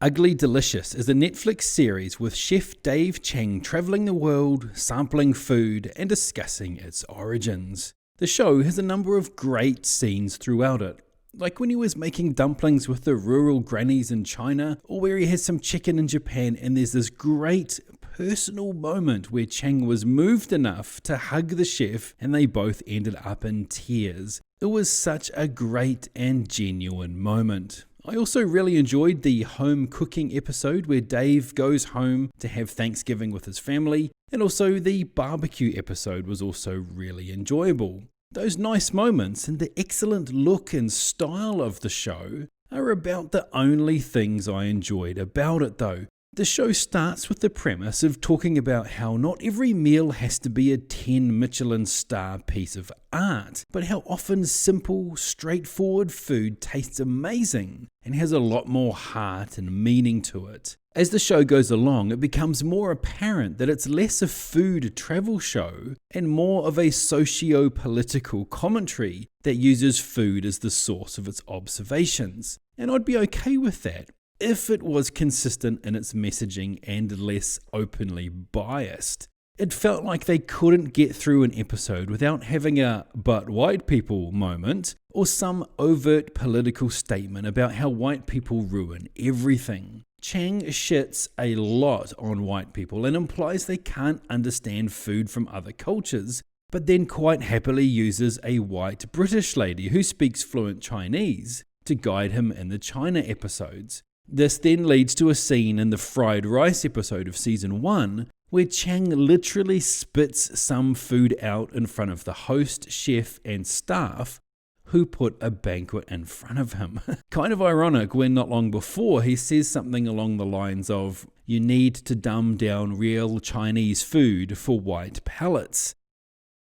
Ugly Delicious is a Netflix series with Chef Dave Chang travelling the world, sampling food, and discussing its origins. The show has a number of great scenes throughout it, like when he was making dumplings with the rural grannies in China, or where he has some chicken in Japan and there's this great personal moment where Chang was moved enough to hug the chef and they both ended up in tears. It was such a great and genuine moment. I also really enjoyed the home cooking episode where Dave goes home to have Thanksgiving with his family, and also the barbecue episode was also really enjoyable. Those nice moments and the excellent look and style of the show are about the only things I enjoyed about it though. The show starts with the premise of talking about how not every meal has to be a 10 Michelin star piece of art, but how often simple, straightforward food tastes amazing and has a lot more heart and meaning to it. As the show goes along, it becomes more apparent that it's less a food travel show and more of a socio-political commentary that uses food as the source of its observations. And I'd be okay with that if it was consistent in its messaging and less openly biased. It felt like they couldn't get through an episode without having a "but white people" moment or some overt political statement about how white people ruin everything. Chang shits a lot on white people and implies they can't understand food from other cultures, but then quite happily uses a white British lady who speaks fluent Chinese to guide him in the China episodes. This then leads to a scene in the fried rice episode of season 1 where Chang literally spits some food out in front of the host, chef, and staff who put a banquet in front of him. Kind of ironic when not long before he says something along the lines of, "You need to dumb down real Chinese food for white palates."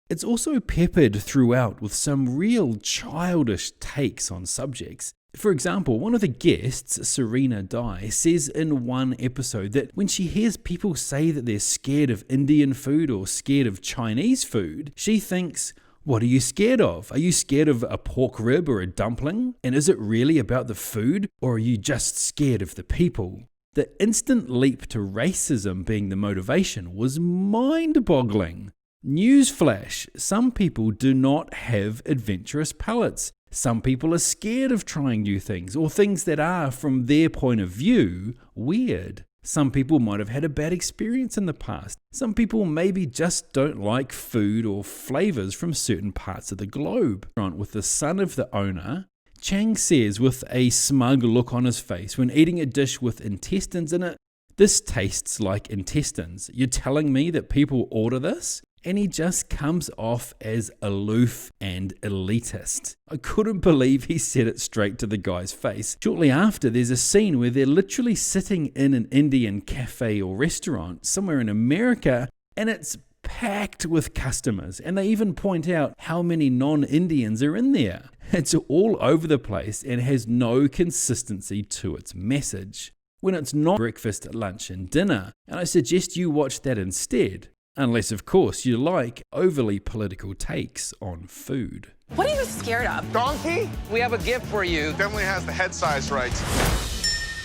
It's also peppered throughout with some real childish takes on subjects. For example, one of the guests, Serena Dai, says in one episode that when she hears people say that they're scared of Indian food or scared of Chinese food, she thinks, what are you scared of? Are you scared of a pork rib or a dumpling? And is it really about the food, or are you just scared of the people? The instant leap to racism being the motivation was mind-boggling. Newsflash, some people do not have adventurous palates. Some people are scared of trying new things, or things that are, from their point of view, weird. Some people might have had a bad experience in the past. Some people maybe just don't like food or flavors from certain parts of the globe. With the son of the owner, Chang says with a smug look on his face when eating a dish with intestines in it, "This tastes like intestines. You're telling me that people order this?" And he just comes off as aloof and elitist. I couldn't believe he said it straight to the guy's face. Shortly after, there's a scene where they're literally sitting in an Indian cafe or restaurant somewhere in America, and it's packed with customers, and they even point out how many non-Indians are in there. It's all over the place and has no consistency to its message. When it's not breakfast, lunch, and dinner, and I suggest you watch that instead. Unless, of course, you like overly political takes on food. What are you scared of? Donkey? We have a gift for you. Definitely has the head size right.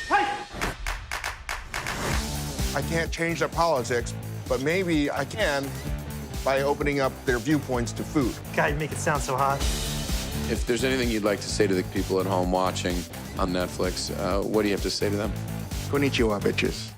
Hey! I can't change their politics, but maybe I can by opening up their viewpoints to food. God, you make it sound so hot. If there's anything you'd like to say to the people at home watching on Netflix, what do you have to say to them? Konnichiwa, bitches.